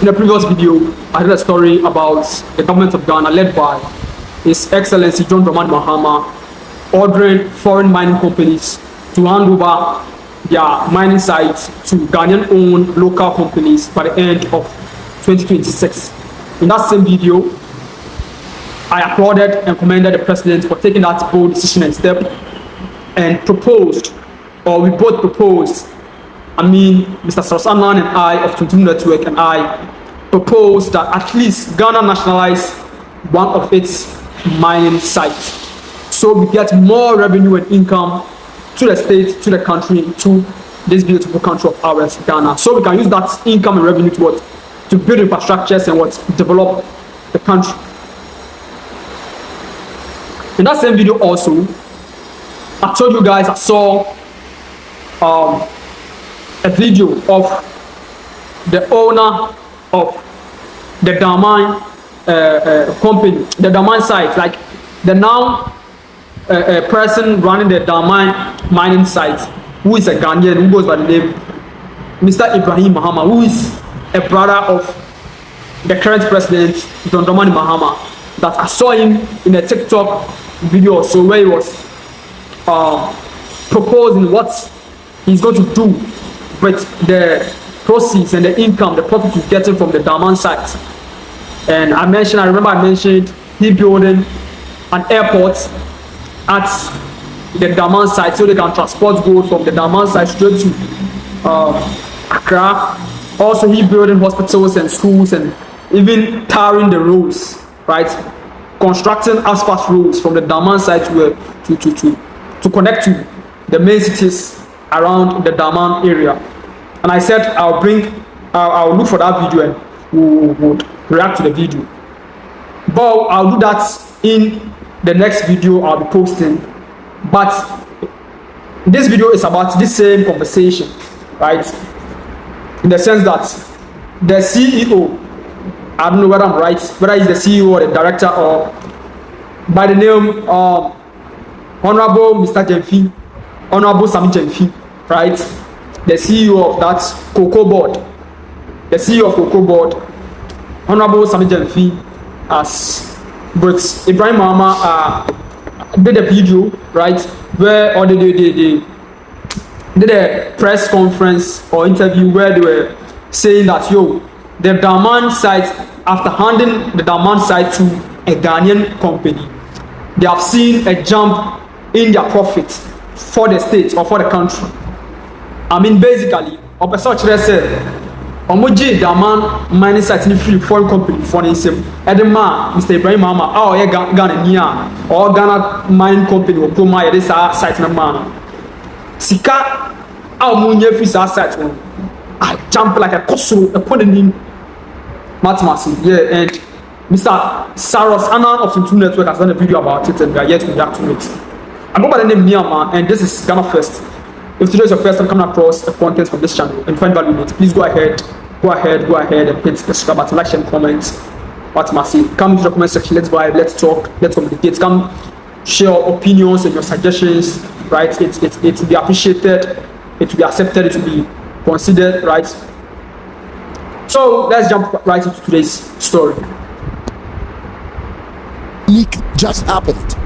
In the previous video, I did a story about the government of Ghana led by His Excellency John Ibrahim Mahama ordering foreign mining companies to hand over their mining sites to Ghanaian-owned local companies by the end of 2026. In that same video, I applauded and commended the president for taking that bold decision and step, and proposed, or we both proposed, Mr. Sarasanan and I of Tuntum Network and I proposed that at least Ghana nationalize one of its mining sites, so we get more revenue and income to the state, to the country, to this beautiful country of ours, Ghana. So we can use that income and revenue to what? To build infrastructures and what? Develop the country. In that same video also, I told you guys I saw a video of the owner of the Damang company, the Damang site, like the now person running the Damang mining site, who is a Ghanaian, who goes by the name Mr. Ibrahim Mahama, who is a brother of the current president, Damang Mahama, that I saw him in a TikTok video, so where he was proposing what he's going to do with the proceeds and the income, the profit he's getting from the Damang site. And I remember I mentioned he building an airport at the Damang site so they can transport gold from the Damang site straight to Accra. Also, he building hospitals and schools and even tarring the roads, right? Constructing asphalt roads from the Damang site to connect to the main cities around the Damang area. And I said I'll look for that video and we would react to the video. But I'll do that in the next video I'll be posting. But this video is about this same conversation, right? In the sense that the CEO, I don't know whether I'm right, whether he's the CEO or the director, or by the name Honorable Mr. Jemfi, Honorable Sami Jemfi, right? The CEO of that COCOBOD, the CEO of COCOBOD, Honorable Sami Jemfi, as but Ibrahim Mahama did a video, right, where or they did a press conference or interview where they were saying that the Damang site, after handing the Damang site to a Ghanaian company, they have seen a jump in their profit for the state or for the country. Basically, Opesa said, Omoji Damang mining site in free foreign company for himself. Edema, Mr. Ibrahim Mahama, Ghana or Ghana mining company or Proma, this site in man. Sika, our Munya free site one. I jump like a cosso upon the name. Mathematics, yeah, and Mr. Saros Annan of Tuntum Network has done a video about it and we are yet to react to it. I go by the name Myanmar, and this is Ghana First. If today is your first time coming across the content from this channel and find value in it, please go ahead and hit the subscribe button, like, share, and comment. Mathematics, come into the comment section, let's vibe, let's talk, let's communicate, come share your opinions and your suggestions, right? It will be appreciated, it will be accepted, it will be considered, right? So let's jump right into today's story. Just happened.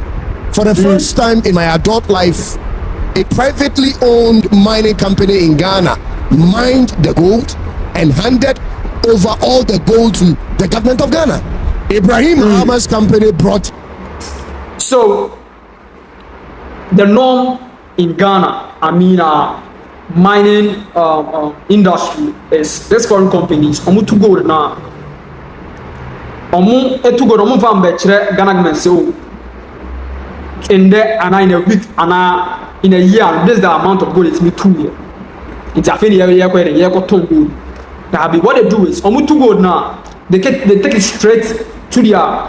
For the first time in my adult life, a privately owned mining company in Ghana mined the gold and handed over all the gold to the government of Ghana. Ibrahim Mahama's company brought. So the norm in Ghana, mining industry is this foreign companies to gold now. To gold van Ghana government so in there and in a week and in a year, this is the amount of gold it's me 2 years. It's a fair year what they do is to gold now, they take it straight to their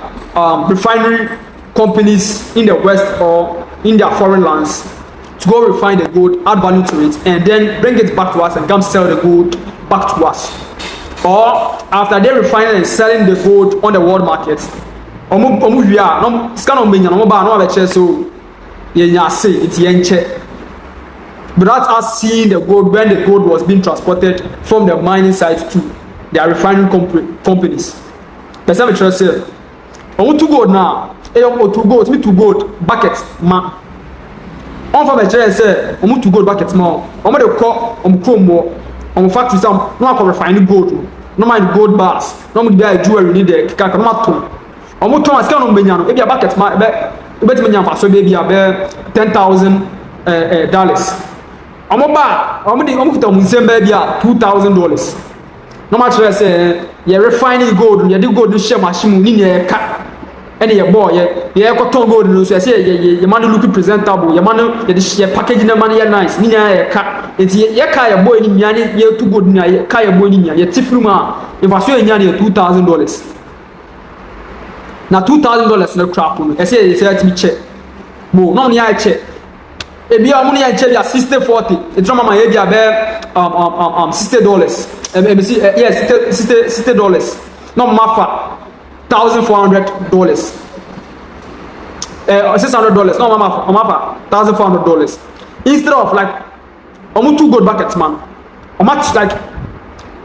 refinery companies in the west or in their foreign lands to go refine the gold, add value to it, and then bring it back to us and come sell the gold back to us. Or after they refine it and selling the gold on the world market, without us seeing the gold when the gold was being transported from the mining site to they are refining companies. Person me trust say, "Omo to gold now. Omo to gold, me to gold bucket ma." On fa me trust say, "Omo to gold bucket ma. Omo dey call omo chrome mo. Omo factory some no akọ refine gold. No mind gold bars. No me dey jewelry ni dey kaka no maton. Omo ton aska no menya no. E be bucket ma be ti menya fa so be $10,000 omo ba omo kita omo nsem be $2,000. No matter say you refining gold, you do gold share machine ni na ka ene ye boy ye ko gold no so say ye man look presentable, ye man ye package na man ye nice ni na ye ka enti ye ka ye boy ni nya ni ye to gold ni ye ka ye boy ni nya ye tifru ma e va so nya ni $2,000. Na $2,000 no crap no e say let me check mo no ni I check e bi o mo ni I check ya 60-40 e drama ma ye dia be $60 yes $60 no matter $1,400 $600 no matter $1,400 instead of like almost 2 gold buckets man almost like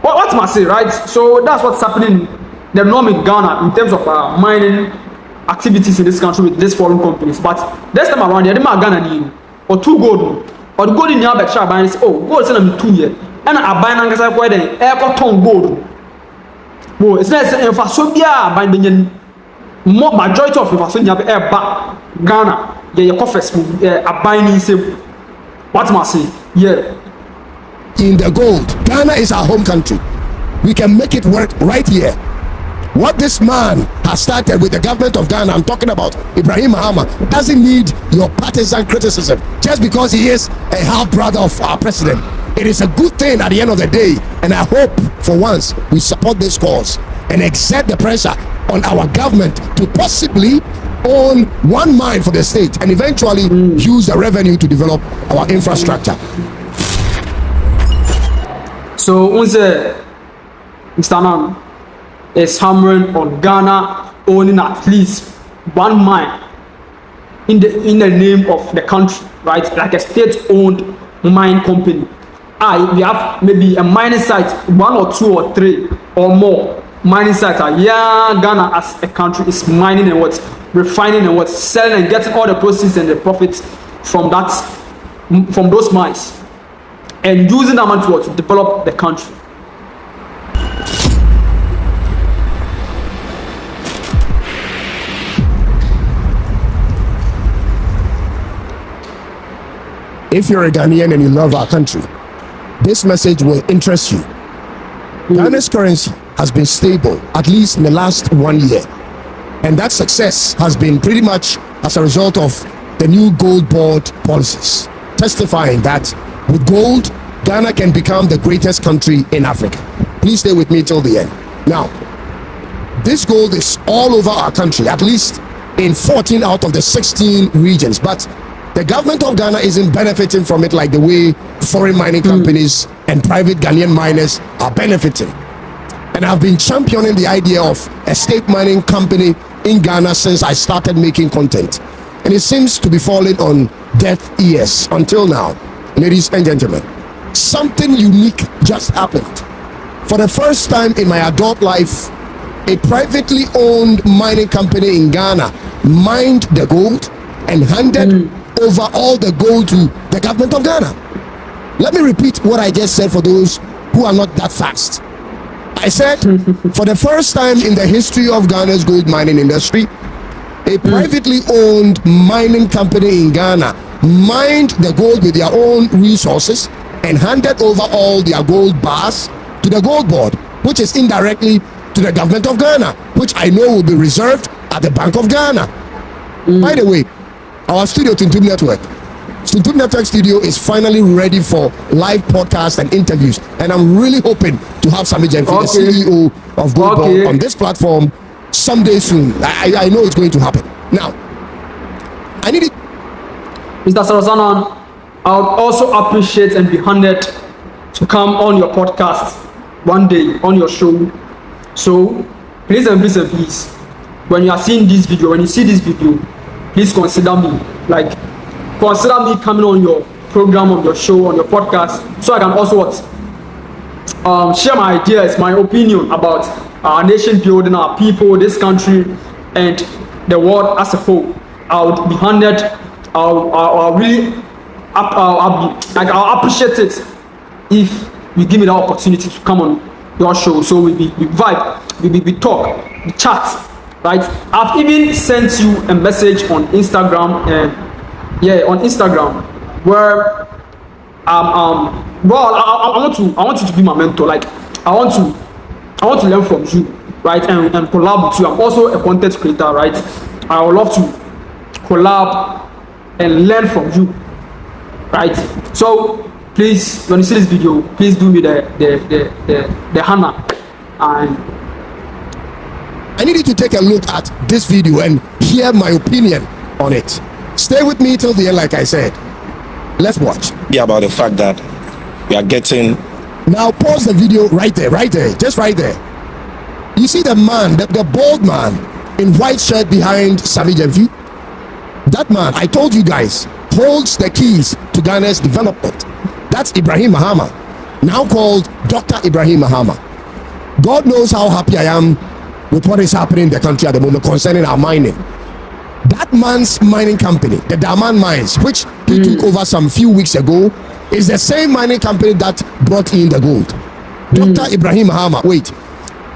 what must say right. So that's what's happening the norm in Ghana in terms of mining activities in this country with these foreign companies. But this time around, they demand Ghana or 2 gold or the gold in the other shop and say, oh, gold send them 2 years. And I buy an answer for them, air cotton gold. Well, it's not saying for so buying the majority of us in air back Ghana, your coffers are buying what must say, yeah. In the gold, Ghana is our home country. We can make it work right here. What this man has started with the government of Ghana, I'm talking about Ibrahim Mahama, doesn't need your partisan criticism just because he is a half brother of our president. It is a good thing at the end of the day, and I hope for once we support this cause and exert the pressure on our government to possibly own one mine for the state and eventually use the revenue to develop our infrastructure. So, Mr. Nan is hammering on Ghana owning at least one mine in the name of the country, right? Like a state-owned mine company. We have maybe a mining site, 1 or 2 or 3 or more mining sites. Yeah, Ghana as a country is mining and what, refining and what, selling and getting all the proceeds and the profits from those mines, and using that money to develop the country. If you're a Ghanaian and you love our country, this message will interest you. Ghana's currency has been stable at least in the last 1 year, and that success has been pretty much as a result of the new gold board policies, testifying that with gold, Ghana can become the greatest country in Africa. Please stay with me till the end. Now, this gold is all over our country, at least in 14 out of the 16 regions, but the government of Ghana isn't benefiting from it like the way foreign mining companies and private Ghanaian miners are benefiting. And I've been championing the idea of a state mining company in Ghana since I started making content. And it seems to be falling on deaf ears until now. Ladies and gentlemen, something unique just happened. For the first time in my adult life, a privately owned mining company in Ghana mined the gold and handed over all the gold to the government of Ghana. Let me repeat what I just said for those who are not that fast. I said, for the first time in the history of Ghana's gold mining industry, a privately owned mining company in Ghana mined the gold with their own resources and handed over all their gold bars to the gold board, which is indirectly to the government of Ghana, which I know will be reserved at the Bank of Ghana. By the way, our studio, Tuntum Network Studio, is finally ready for live podcasts and interviews, and I'm really hoping to have Sami Jemfi, the CEO of Gold Board, on this platform someday soon. I know it's going to happen. Now, I need it. Mr. Sarasanan, I would also appreciate and be honored to come on your podcast one day, on your show. So, please, when you are seeing this video, when you see this video, please consider me. Consider me coming on your program, on your show, on your podcast, so I can also share my ideas, my opinion about our nation building, our people, this country, and the world as a whole. I would be honored. I'll really, I'll appreciate it if you give me the opportunity to come on your show. So we vibe, we talk, we chat, right? I've even sent you a message on Instagram, and on Instagram, where well, I want you to be my mentor. Like I want to learn from you, right? And collab with you. I'm also a content creator, right? I would love to collab and learn from you, right? So please, when you see this video, please do me the honor, and I need you to take a look at this video and hear my opinion on it. Stay with me till the end, like I said. Let's watch. Yeah, about the fact that we are getting. Now pause the video right there, just right there. You see the man, the bald man in white shirt behind Sami Jemfi? That man, I told you guys, holds the keys to Ghana's development. That's Ibrahim Mahama, now called Dr. Ibrahim Mahama. God knows how happy I am with what is happening in the country at the moment concerning our mining. That man's mining company, the Damang mines, which he took over some few weeks ago, is the same mining company that brought in the gold. Dr. Ibrahim Mahama, wait,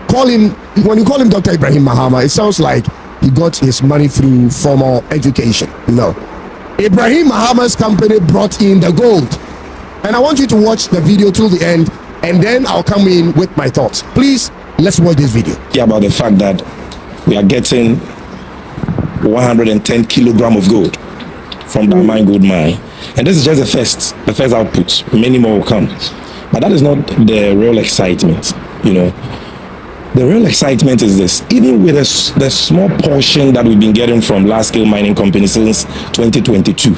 call him, when you call him Dr. Ibrahim Mahama, it sounds like he got his money through formal education. No. Ibrahim Mahama's company brought in the gold. And I want you to watch the video till the end, and then I'll come in with my thoughts. Please, let's watch this video. Yeah, about the fact that we are getting 110 kilogram of gold from Damang gold mine, and this is just the first output. Many more will come, but that is not the real excitement. You know, the real excitement is this: even with the small portion that we've been getting from large-scale mining companies since 2022,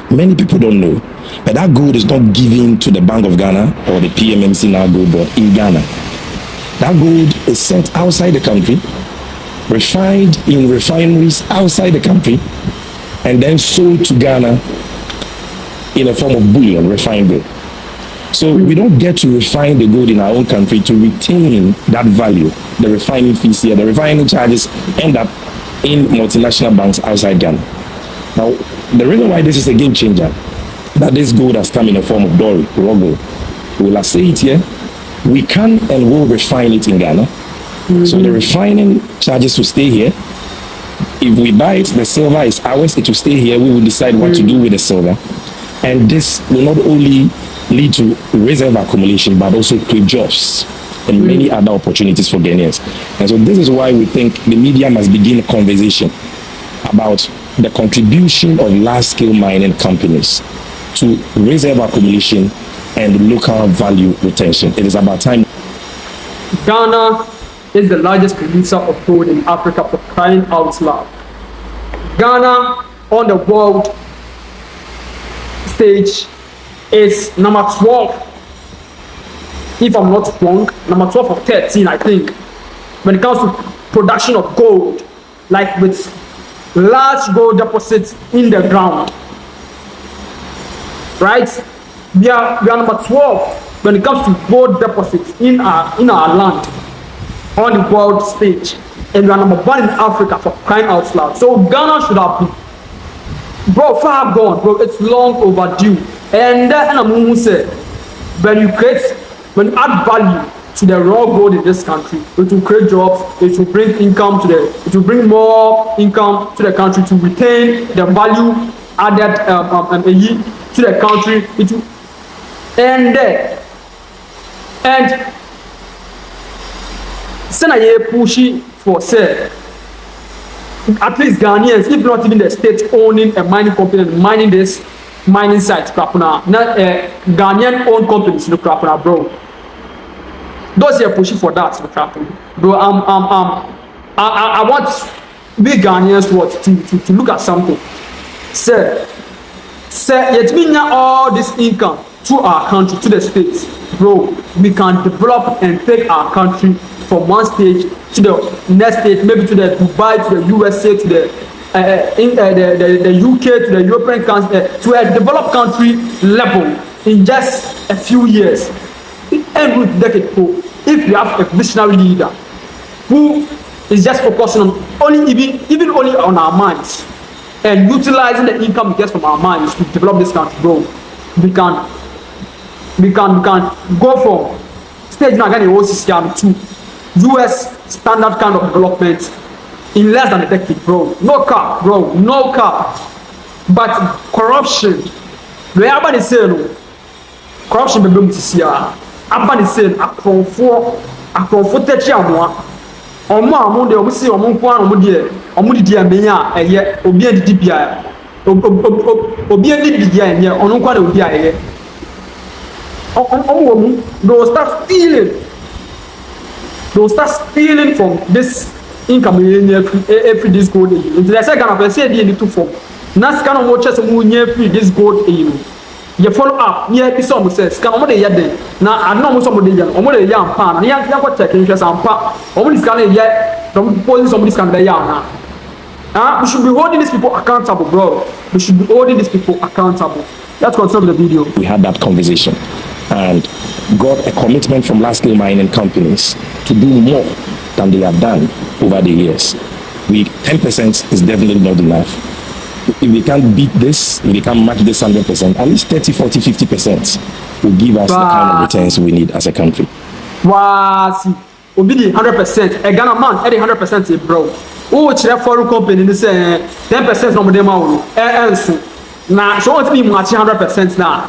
many people don't know, but that gold is not given to the Bank of Ghana or the PMMC now gold board in Ghana. That gold is sent outside the country, refined in refineries outside the country, and then sold to Ghana in a form of bullion, refined gold. So we don't get to refine the gold in our own country to retain that value. The refining fees here, the refining charges end up in multinational banks outside Ghana. Now, the reason why this is a game changer, that this gold has come in a form of dory, raw gold. We will say it here. We can and will refine it in Ghana. So the refining charges will stay here. If we buy it, the silver is ours, it will stay here. We will decide what to do with the silver. And this will not only lead to reserve accumulation, but also create jobs and many other opportunities for Ghanaians. And so this is why we think the media must begin a conversation about the contribution of large-scale mining companies to reserve accumulation and local value retention. It is about time. Ghana is the largest producer of gold in Africa, for crying out loud. Ghana on the world stage is number 12, if I'm not wrong, number 12 or 13, I think, when it comes to production of gold, like with large gold deposits in the ground, right? We are number 12 when it comes to gold deposits in our land on the world stage, and we are number 1 in Africa, for crying out loud. So Ghana should have been, far gone, it's long overdue. And I'm say, when you add value to the raw gold in this country, it will create jobs, it will bring income it will bring more income to the country, to retain the value added to the country. It will, and Senaye pushing for say, at least Ghanaians, if not even the state owning a mining company and mining this mining site, Krapuna, not Ghanaian-owned companies, Krapuna, bro. Those here pushing for that, Krapuna, bro. I want we Ghanaians to look at something. Sir, yet we now all this income to our country, to the states, bro. We can develop and take our country from one stage to the next stage, maybe to the Dubai, to the USA, to the UK, to the European country, to a developed country level in just a few years. end route decade poor if you have a visionary leader who is just focusing on only even only on our minds and utilizing the income we get from our minds to develop this country, bro. We can go from stage now again to US standard kind of development in less than a decade, bro. No cap, bro. No cap. But corruption, wherever they say no, corruption be to see aba they say akrofo techi amoa omo de omo si omo nko an omo didi amenya eye obi adidi bia obi adidi bia eye ono nko na obi eye omo they will start stealing from this income every this gold age. Until I say Ghana per se dey into form. Na scan omo chese mu nya free this gold age. You follow up near this almost says scan omo dey here then. Na I know omo dey here. Omo dey here ampa na yan go check interest ampa. Omo dey scan here. Don't pose somebody scan dey here na. We should be holding these people accountable, bro. We should be holding these people accountable. Let's continue with the video. We had that conversation and got a commitment from large-scale mining companies to do more than they have done over the years. 10% is definitely not enough. If we can't beat this, if we can't match this 100%, at least 30, 40, 50% will give us the kind of returns we need as a country. Wow, see, obedi 100%. A Ghana man, 100% bro. Oh, chere foreign company ni say 10% no dem ma so. Na so what be match 100% na.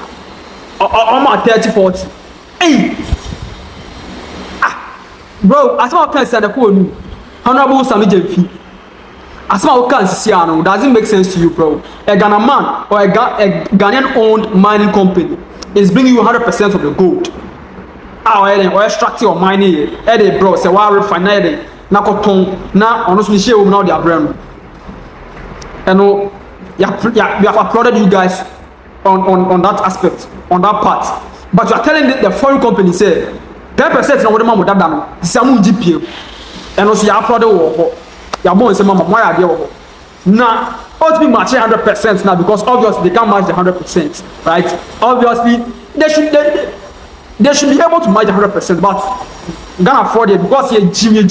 Almost 30, 40. Hey! Bro, as my can say the code, Honorable Sami Jemfi. As my can see, doesn't make sense to you, bro. A Ghana man or a Ghanaian-owned mining company is bringing you 100% of the gold. Or extracting or mining, bro. Say, why refinery? Na cotton, na honestly, share with now their brand. And we have applauded you guys on that aspect, on that part. But you are telling the foreign company, say, 10% na what mama that done. Samu GPA. And also you applaud wo. You born say mama why are there wo. Now, ought to be matching 100% now because obviously they can't match the 100%, right? Obviously they should be able to match 100%, but Ghana afford it because Jimmy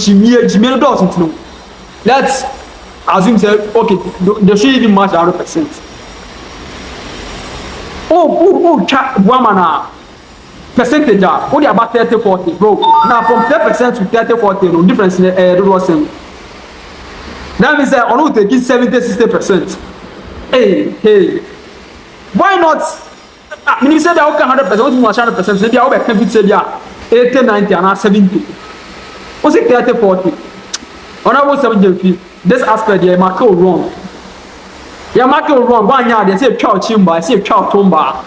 doesn't know. Let's assume say okay, they should even match 100%. Oh, woman percentage only about 30-40, bro. Now from 10% to 30-40, no difference in the that means that on take 70-60%. Hey, why not? I mean, you said that okay 100%, what much 100%? Maybe I will be say 80-90 and 70. What's it 30-40? Honorable 70, this aspect here, mark wrong. Yeah, mark wrong. One yard, they say chow chimba, I say chow tomba.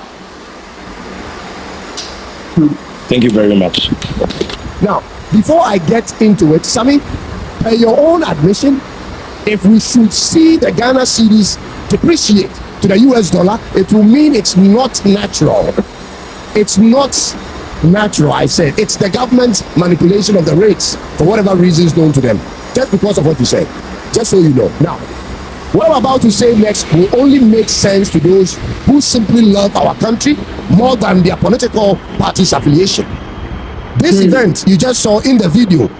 Thank you very much. Now, before I get into it, Sammy, by your own admission, if we should see the Ghana cedis depreciate to the US dollar, it will mean it's not natural. It's not natural, I said. It's the government's manipulation of the rates for whatever reasons known to them. Just because of what you said. Just so you know. Now, what I'm about to say next will only make sense to those who simply love our country more than their political party's affiliation. This event you just saw in the video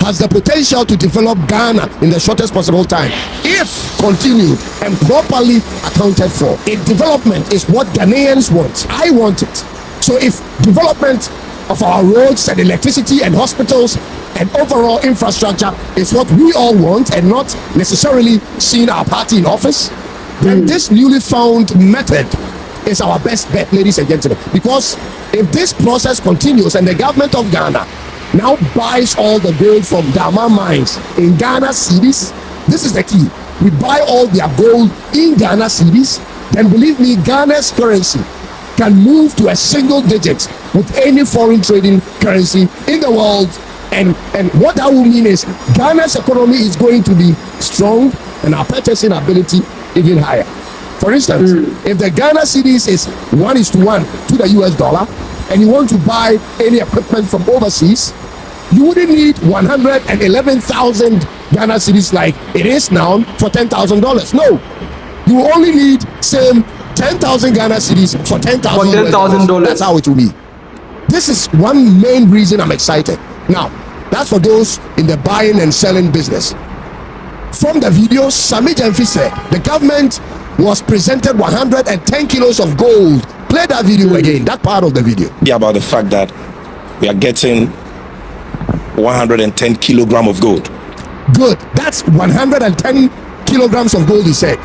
has the potential to develop Ghana in the shortest possible time if continued and properly accounted for. If development is what Ghanaians want, I want it. So if development of our roads and electricity and hospitals and overall infrastructure is what we all want and not necessarily seeing our party in office, then this newly found method is our best bet, ladies and gentlemen. Because if this process continues and the government of Ghana now buys all the gold from Damang mines in Ghana cedis, this is the key. We buy all their gold in Ghana cedis, then believe me, Ghana's currency can move to a single digit with any foreign trading currency in the world. And what that will mean is Ghana's economy is going to be strong and our purchasing ability even higher. For instance, if the Ghana cedis is 1:1 to the US dollar and you want to buy any equipment from overseas, you wouldn't need 111,000 Ghana cedis like it is now for $10,000. No, you will only need same 10,000 Ghana cedis for $10,000. $10,000. That's how it will be. This is one main reason I'm excited. Now, that's for those in the buying and selling business. From the video, Sami Jamfi said the government was presented 110 kilos of gold. Play that video again, that part of the video. About the fact that we are getting 110 kilogram of gold. Good. That's 110 kilograms of gold, he said.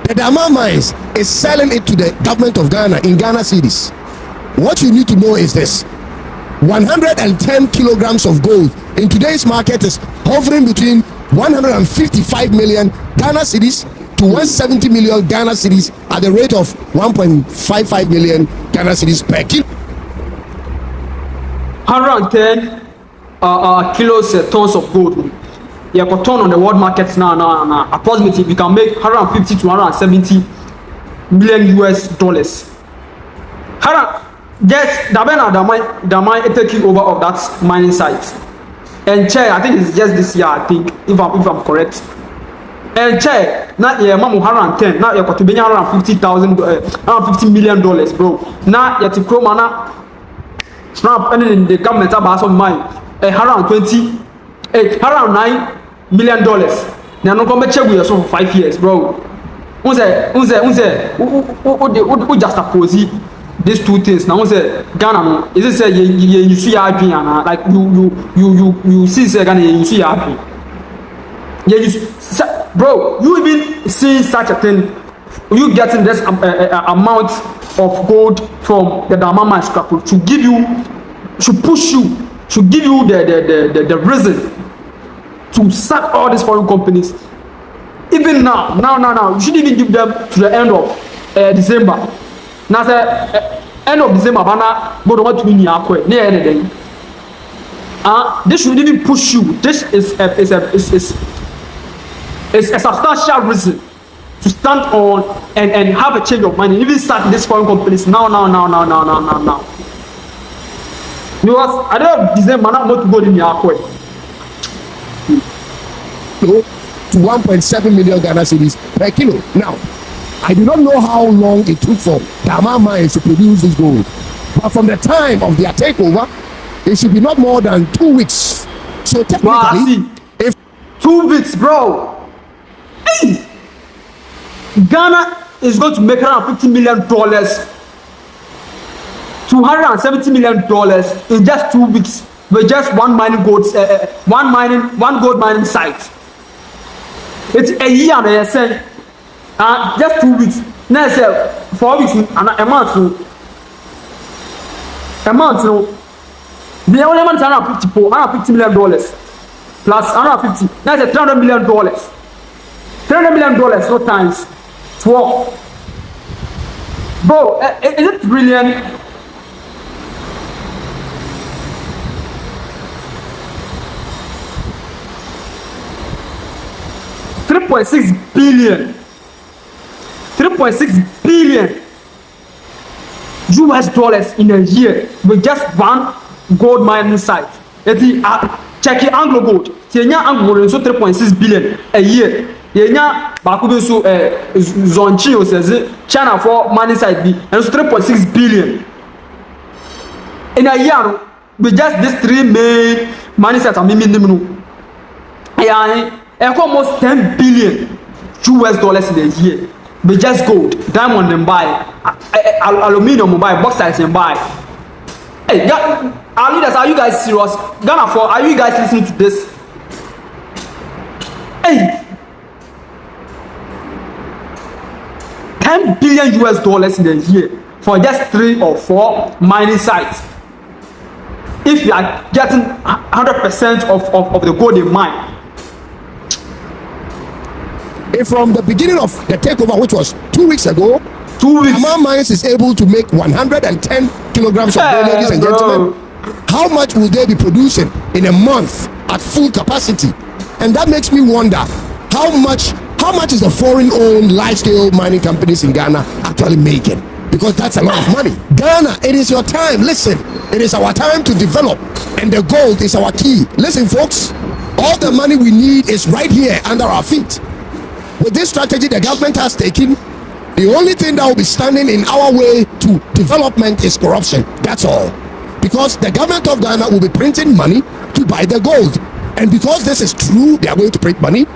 The Damang mines is selling it to the government of Ghana in Ghana cedis. What you need to know is this: 110 kilograms of gold in today's market is hovering between 155 million Ghana cedis to 170 million Ghana cedis at the rate of 1.55 million Ghana cedis per kilo. 110 kilos tons of gold. You have a ton on the world markets now. Approximately, we can make 150 to 170 million US dollars. Yes, Damang taking over of that mining site. And Che, I think it's just this year, I think, if I'm correct. And Che, not yeah, mamu 110, now you're got to be 150 million dollars, bro. Now you're to chroma now. Trump and the government about some mine, 128, 9 million dollars. Now no come check with us for 5 years, bro. Who just oppose these two things? Now say Ghana, is it say you see your dream, like you see say Ghana, you see your dream. Yeah, bro, you even see such a thing? You getting this amount of gold from the Damang scrap to give you, to push you, to give you the reason to sack all these foreign companies. Even now, you shouldn't even give them to the end of December. Now, the end of December, go to what we need. This should even push you. This is a substantial reason to stand on and have a change of mind and even start these foreign companies now. Because I don't have December not to go in the to 1.7 million Ghana cedis per kilo. Now, I do not know how long it took for Damang mines to produce this gold, but from the time of their takeover, it should be not more than 2 weeks. So technically, if 2 weeks, bro, hey, Ghana is going to make $150 million, $270 million in just 2 weeks with just one gold mining site. It's a year and a say, just 2 weeks. Now say 4 weeks and a month. The only month $150 million plus 150. That's $300 million. $300 million, no times 12. Bro, is it brilliant? $3.6 billion US dollars in a year with just one gold mining site. Check your Anglo Gold. Anglo Gold so 3.6 billion a year. Bakubi so Zonchi says China for mining site be and so 3.6 billion in a year with just these three main mining sites. Almost 10 billion US dollars in a year. But just gold, diamond and buy, aluminium buy, bauxite and buy. Hey, our leaders, are you guys serious? Ghana for, are you guys listening to this? Hey, 10 billion US dollars in a year for just 3 or 4 mining sites. If you are getting 100% of the gold in mine. From the beginning of the takeover, which was 2 weeks ago, Damang Mines is able to make 110 kilograms of gold, ladies and gentlemen. How much will they be producing in a month at full capacity? And that makes me wonder how much is the foreign-owned large-scale mining companies in Ghana actually making? Because that's a lot of money. Ghana, it is your time. Listen, it is our time to develop, and the gold is our key. Listen, folks, all the money we need is right here under our feet. With this strategy the government has taken, the only thing that will be standing in our way to development is corruption. That's all. because the government of Ghana will be printing money to buy the gold. And because this is true, they are going to print money.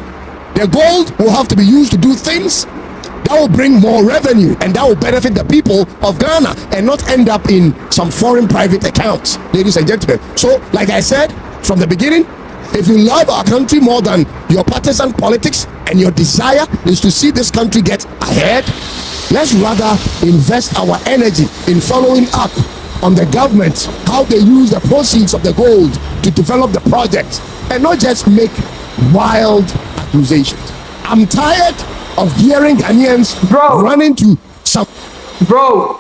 The gold will have to be used to do things that will bring more revenue, and that will benefit the people of Ghana and not end up in some foreign private accounts, ladies and gentlemen. So, like I said from the beginning, if you love our country more than your partisan politics and your desire is to see this country get ahead, let's rather invest our energy in following up on the government, how they use the proceeds of the gold to develop the project, and not just make wild accusations. I'm tired of hearing Ghanaians running to some. Bro,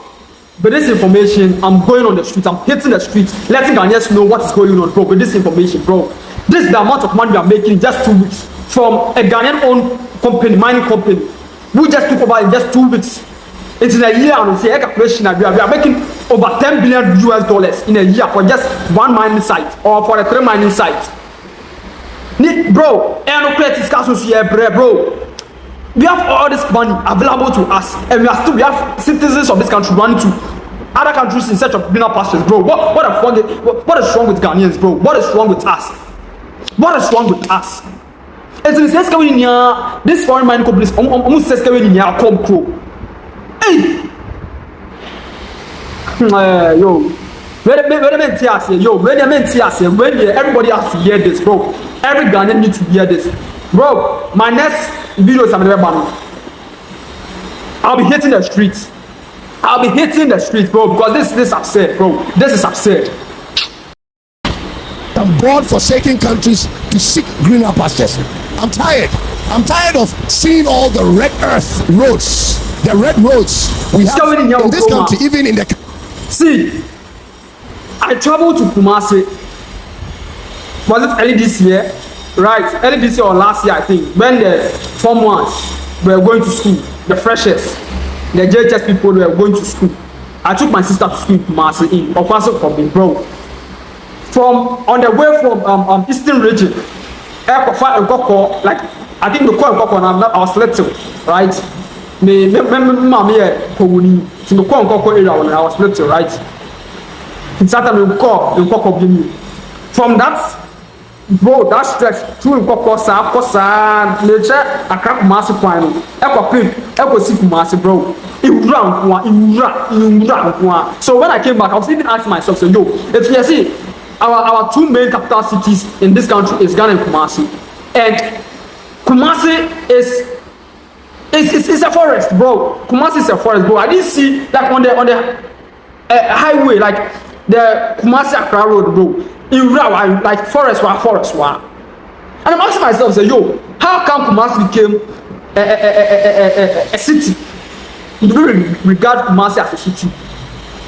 with this information, I'm going on the streets, I'm hitting the streets, letting Ghanaians know what is going on, bro. With this information, bro, this is the amount of money we are making in just 2 weeks from a Ghanaian-owned company, mining company. We just took over in just 2 weeks. It's in a year, and it's a calculation that we are making over $10 billion US in a year for just one mining site or for a 3 mining sites. Bro, bro. We have all this money available to us, and we have citizens of this country running to other countries in search of greener pastures, bro. What is wrong with Ghanaians, bro? What is wrong with us? What is wrong with us? It's in this foreign mining companies almost says come crow. Hey, yo, when everybody has to hear this, bro. Every Ghanaian needs to hear this, bro. My next video is I'll be hitting the streets. I'll be hitting the streets, bro, because this is absurd, bro. This is absurd. I'm bored forsaking countries to seek greener pastures. I'm tired. I'm tired of seeing all the red earth roads, the red roads we have in this country, even in the. See, I traveled to Kumasi. Was it early this year? Right, early this year or last year, I think, when the Form 1s were going to school, the freshers, the JHS people were going to school. I took my sister to school in Kumasi, in Okwaso Kobe, bro. From on the way from Eastern region, like I think the call I was little, right? Me mommy Kowuni to the call area when I was little, right? In Saturday we call from that. Bro, that stretch through Kokosa, nature, a crap massive final. Echo Pimp, Echo Sick Massive, bro. In round one. So when I came back, I was even asking myself, so yo, if you see, our 2 main capital cities in this country is Ghana and Kumasi. And Kumasi is a forest, bro. Kumasi is a forest, bro. I didn't see like on the highway, like the Kumasi Accra Road, bro. In like forest one. And I'm asking myself, say, yo, how come Kumasi became a city? You don't regard Kumasi as a city.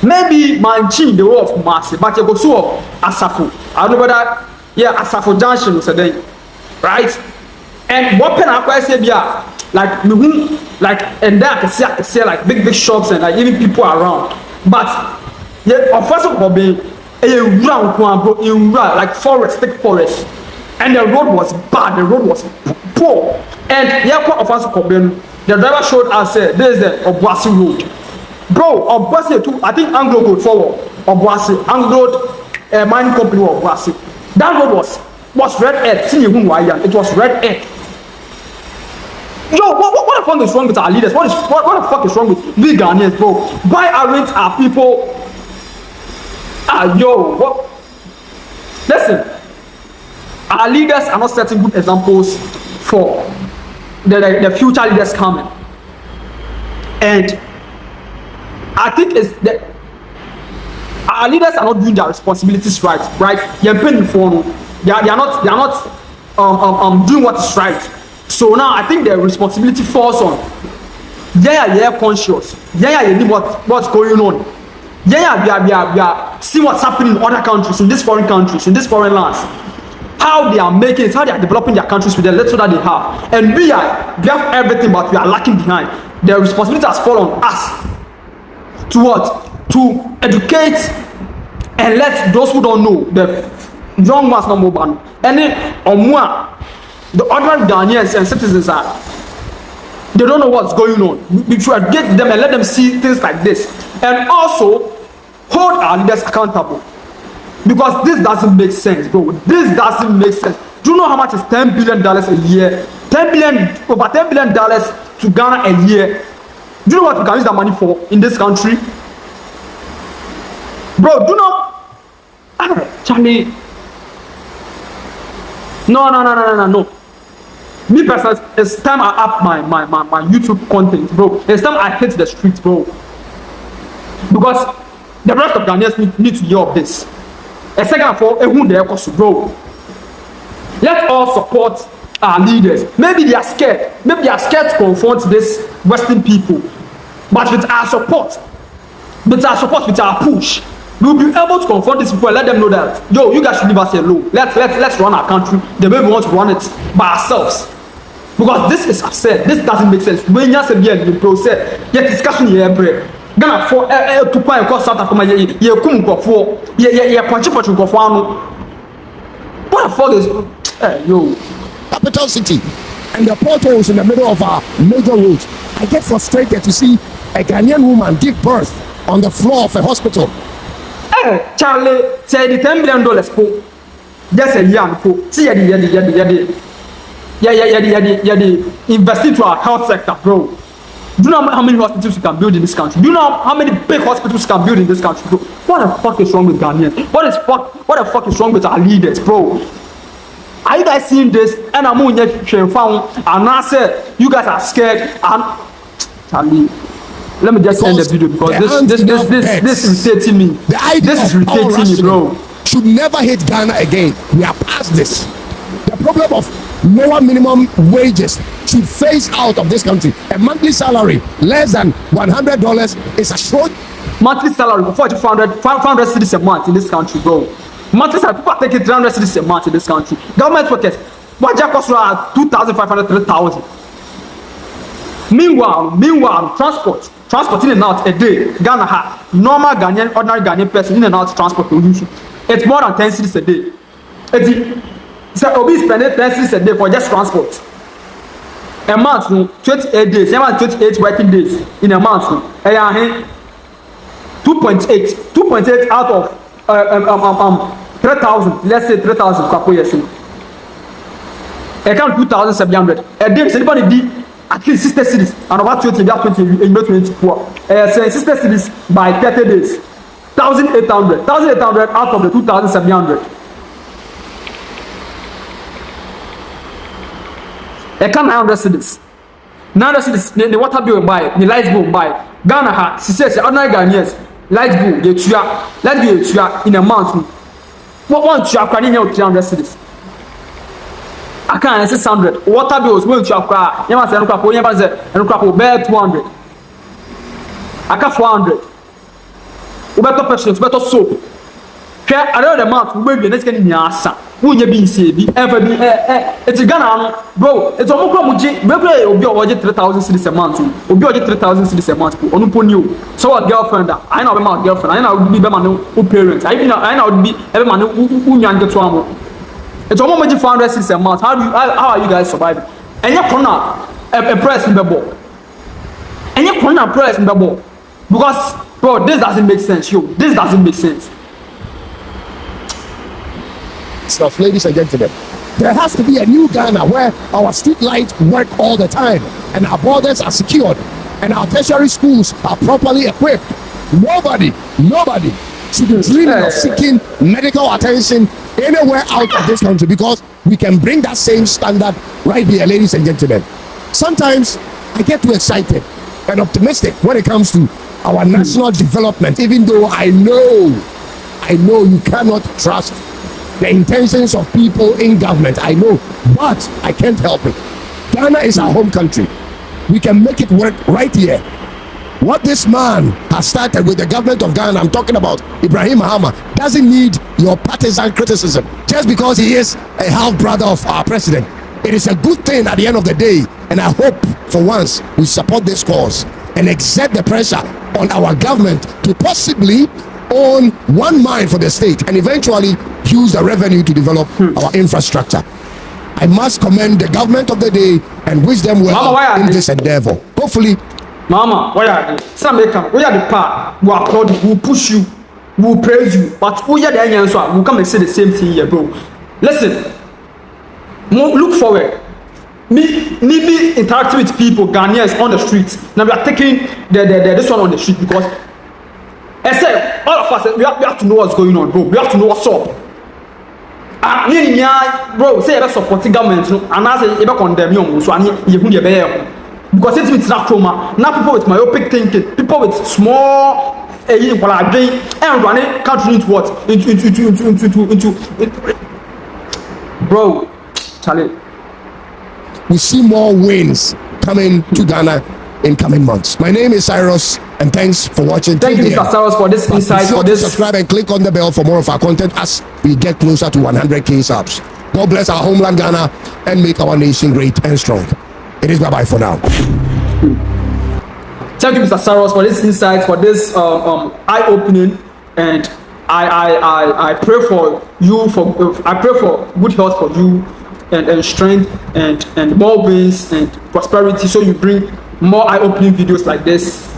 Maybe Manchin, the word of Kumasi, but you go to Asafo. I don't know whether, yeah, Asafo Junction was a day, right? And what pen I say, yeah, like, and there I can see like big shops and like even people around. But, yeah, first of all, like forest, thick forest, and the road was bad. The road was poor, and the driver showed us the Obuasi road, bro. Obuasi too. I think Anglo go forward. Obuasi, Anglo mining company Obuasi. That road was red earth. It was red earth. Yo, what the fuck is wrong with our leaders? What the fuck is wrong with we Ghanaians, bro? Why aren't our people? Yo, what? Listen, our leaders are not setting good examples for the future leaders coming, and I think it's that our leaders are not doing their responsibilities right. They are paying for no. They are not doing what is right. So now I think their responsibility falls on. They are conscious. They are what's going on. Yeah, we are seeing what's happening in other countries, in these foreign lands. How they are making it, how they are developing their countries with the little that they have. And we have everything, but we are lacking behind. The responsibility has fallen on us to what? To educate and let those who don't know, the young ones not move on. And then the ordinary Ghanaians and citizens they don't know what's going on. We should educate them and let them see things like this. And also hold our leaders accountable. Because this doesn't make sense, bro. This doesn't make sense. Do you know how much is $10 billion a year? Over $10 billion to Ghana a year. Do you know what we can use that money for in this country? Bro, do you know? Charlie. No. Me personally, it's time I up my YouTube content, bro. It's time I hit the streets, bro. Because the rest of Ghanaians need to hear of this. A second of all, bro. Let's all support our leaders. Maybe they are scared. Maybe they are scared to confront these Western people. But with our support, with our push, we'll be able to confront these people and let them know that, yo, you guys should leave us alone. Let's run our country the way we want to run it by ourselves. Because this is absurd. This doesn't make sense. When you say the process, yet discussion here, Ghana for to point across South Africa, you come for punch for what the fuck is yo? Capital city and the potholes in the middle of our major roads. I get frustrated to see a Ghanaian woman give birth on the floor of a hospital. Charlie, say the $10 billion po. Just a year po. See invest into our health sector, bro. Do you know how many hospitals you can build in this country? Do you know how many big hospitals you can build in this country, bro? What the fuck is wrong with Ghanaians? What the fuck is wrong with our leaders, bro? Are you guys seeing this? And I'm on and I said you guys are scared. And Charlie, let me just end the video because this is irritating me. This is irritating me, bro. Should never hit Ghana again. We are past this. The problem of lower minimum wages should phase out of this country. A monthly salary less than $100 is a short monthly salary for 500 cedis a month in this country, bro. Monthly salary, people are taking 300 cedis a month in this country. Government workers, what cost around 2,500, 3,000. Meanwhile, transport in and out a day. Ghana ha normal Ghanaian, ordinary Ghanaian person in and out transport to use. It's more than 10 cedis a day. So Obi spending 10 cedis a day for just transport. A month, 28 days. 28 working days in a month. 2.8 out of 3,000. Let's say 3,000. I count 2,700. A day, anybody did at least 60 cities and about 20 in 24. Say 60 cities by 30 days. 1,800 out of the 2,700. I can't 900 cities. 900 cities, the water bill buy, the light bill buy. Ghana ha, she says, ordinary Ghanaians, light bill, light bill in a month. What one to acquire 300 cities? I can't 600. Water bills will to acquire. You must say, and crap, bear 200. I can't 400. Better questions, better soap. Another month, we will be next getting answer. Who you be say be ever be it's Ghana, bro. It's almost maybe obi 3,000 cedis a month. Obi 3,000 cedis a month. Onu pon you. So a girlfriend, I know my girlfriend. I know be man who parents. I know be every man who young get to am. It's almost 400 cedis a month. How are you guys surviving? And you corner a press in the ball. And you corner press in the ball. Because bro, this doesn't make sense, yo. This doesn't make sense. Stuff, ladies and gentlemen, there has to be a new Ghana where our street lights work all the time and our borders are secured and our tertiary schools are properly equipped. Nobody should be dreaming of seeking medical attention anywhere out of this country because we can bring that same standard right here, ladies and gentlemen. Sometimes I get too excited and optimistic when it comes to our national development, even though I know you cannot trust the intentions of people in government. I know, but I can't help it. Ghana is our home country. We can make it work right here. What this man has started with the government of Ghana, I'm talking about Ibrahim Mahama, doesn't need your partisan criticism just because he is a half brother of our president. It is a good thing at the end of the day, and I hope for once we support this cause and exert the pressure on our government to possibly own one mine for the state and eventually use the revenue to develop our infrastructure. I must commend the government of the day and wish them well in this endeavor. Hopefully, Mama, why are they? Some make come. We are the part who applaud, who push you. we will praise you. But who you the answer? We'll come and say the same thing here, bro. Listen, look forward. Me be interacting with people, Ghanaians on the streets. Now we are taking this one on the street because I said all of us we have to know what's going on, bro. We have to know what's up. Bro, say you're supporting government, and I say you're condemn you, so I need you be because it's not chroma. Now people with myopic thinking, people with small and running country into what? Into bro, Charlie. We see more wins coming to Ghana in coming months. My name is Cyrus, and thanks for watching. Thank you, Mr. Cyrus, for this insight. For this, subscribe and click on the bell for more of our content as we get closer to 100K subs. God bless our homeland Ghana and make our nation great and strong. It is bye-bye for now. Thank you, Mr. Cyrus, for this insight, for this eye-opening, and I pray for you I pray for good health for you and strength and more wins and prosperity, so you bring more eye-opening videos like this.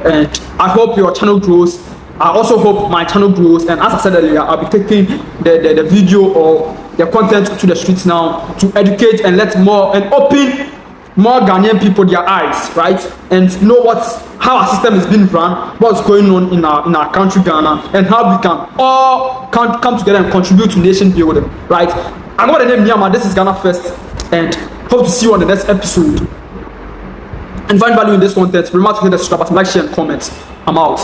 And I hope your channel grows. I also hope my channel grows, and as I said earlier, I'll be taking the video or the content to the streets now to educate and let more and open more Ghanaian people their eyes, right, and know how our system is being run, what's going on in our country Ghana, and how we can all come together and contribute to nation building, right. I'm going to name Myanmar. This is Ghana First, and hope to see you on the next episode. And find value in this content. Remember to hit the subscribe button, like, share, and comment. I'm out.